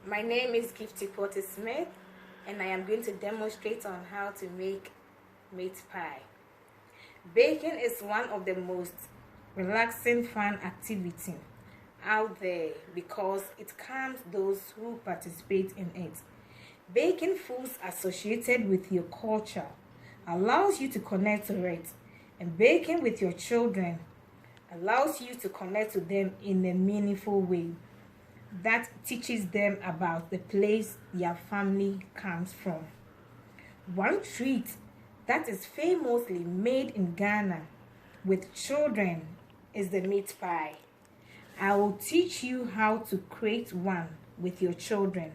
My name is Quartey-Smith and I am going to demonstrate on how to make meat pie. Baking is one of the most relaxing fun activity out there because it calms those who participate in it. Baking foods associated with your culture allows you to connect to it, and baking with your children allows you to connect to them in a meaningful way that teaches them about the place their family comes from. One treat that is famously made in Ghana with children is the meat pie. I will teach you how to create one with your children.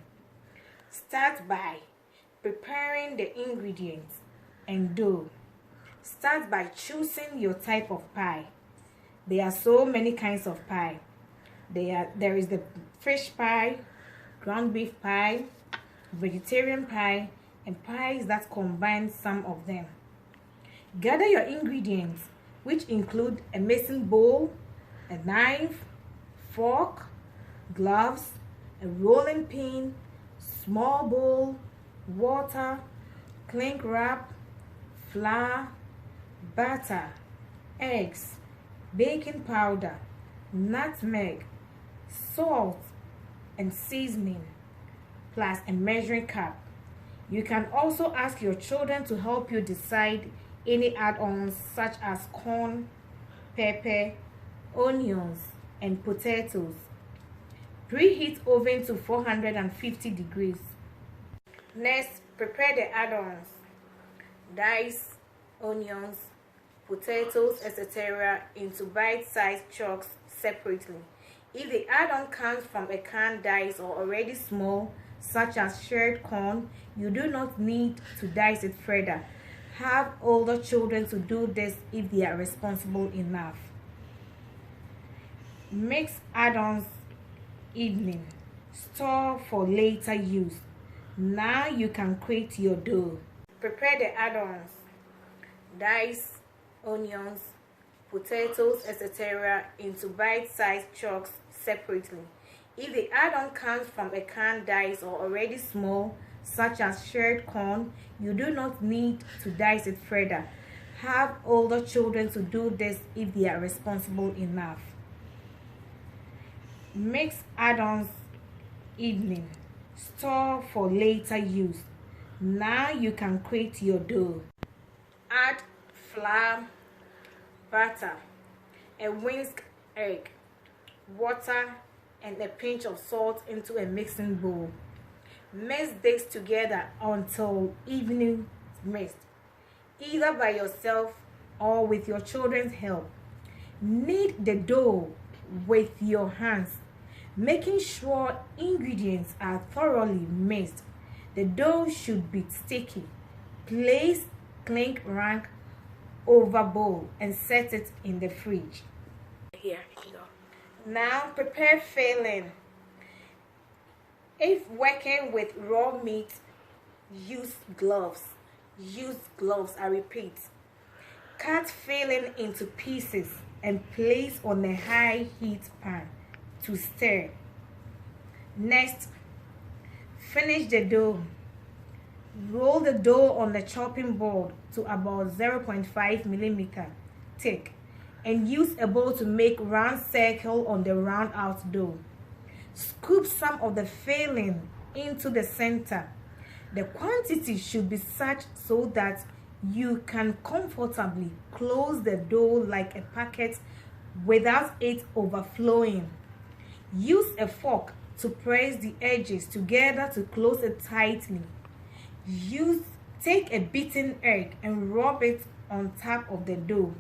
Start by preparing the ingredients and dough. Start by choosing your type of pie. There are so many kinds of pie. There is the fish pie, ground beef pie, vegetarian pie, and pies that combine some of them. Gather your ingredients, which include a mixing bowl, a knife, fork, gloves, a rolling pin, small bowl, water, cling wrap, flour, butter, eggs, baking powder, nutmeg, salt, and seasoning, plus a measuring cup. You can also ask your children to help you decide any add-ons such as corn, pepper, onions, and potatoes. Preheat oven to 450 degrees. Next, prepare the add-ons. Dice onions, potatoes, etc. into bite-sized chunks separately. If the add-on comes from a canned dice or already small, such as shredded corn, you do not need to dice it further. Have older children to do this if they are responsible enough. Mix add-ons evenly. Store for later use. Now you can create your dough. Prepare the add-ons. Dice onions, potatoes, etc. into bite-sized chunks separately. If the add-on comes from a canned dice or already small, such as shredded corn, you do not need to dice it further. Have older children to do this if they are responsible enough. Mix add-ons evenly. Store for later use. Now you can create your dough. Add flour, butter, a whisk egg, water, and a pinch of salt into a mixing bowl. Mix this together until evenly mixed, either by yourself or with your children's help. Knead the dough with your hands, making sure ingredients are thoroughly mixed. The dough should be sticky. Place cling wrap over bowl and set it in the fridge. Here you go. Now prepare filling. If working with raw meat, use gloves. Use gloves, I repeat. Cut filling into pieces and place on a high heat pan to stir. Next, finish the dough. Roll the dough on the chopping board to about 0.5 millimeter thick and use a bowl to make round circle on the round out dough. Scoop some of the filling into the center. The quantity should be such so that you can comfortably close the dough like a packet without it overflowing. Use a fork to press the edges together to close it tightly. Take a beaten egg and rub it on top of the dough.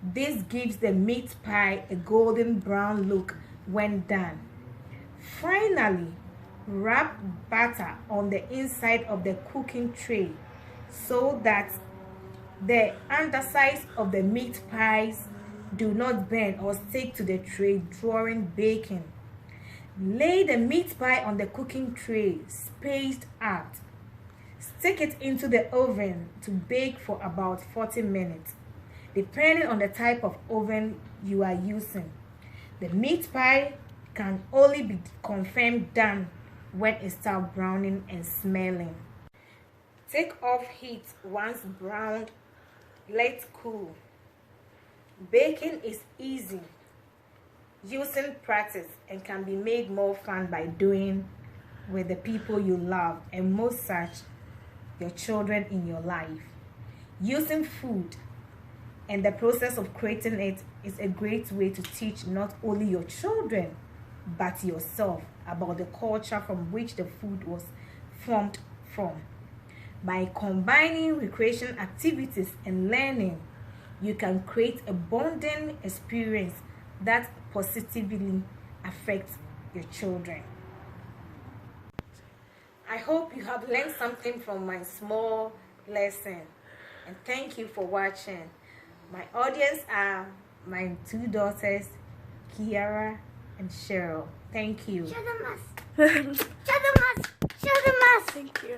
This gives the meat pie a golden brown look when done. Finally, wrap butter on the inside of the cooking tray so that the undersides of the meat pies do not burn or stick to the tray during baking. Lay the meat pie on the cooking tray spaced out. Stick it into the oven to bake for about 40 minutes, depending on the type of oven you are using. The meat pie can only be confirmed done when it starts browning and smelling. Take off heat once browned. Let cool. Baking is easy, using practice, and can be made more fun by doing with the people you love, and most such your children in your life. Using food and the process of creating it is a great way to teach not only your children but yourself about the culture from which the food was formed from. By combining recreation activities and learning, you can create a bonding experience that positively affects your children. I hope you have learned something from my small lesson, and thank you for watching. My audience are my two daughters, Kiara and Cheryl. Thank you. Thank you.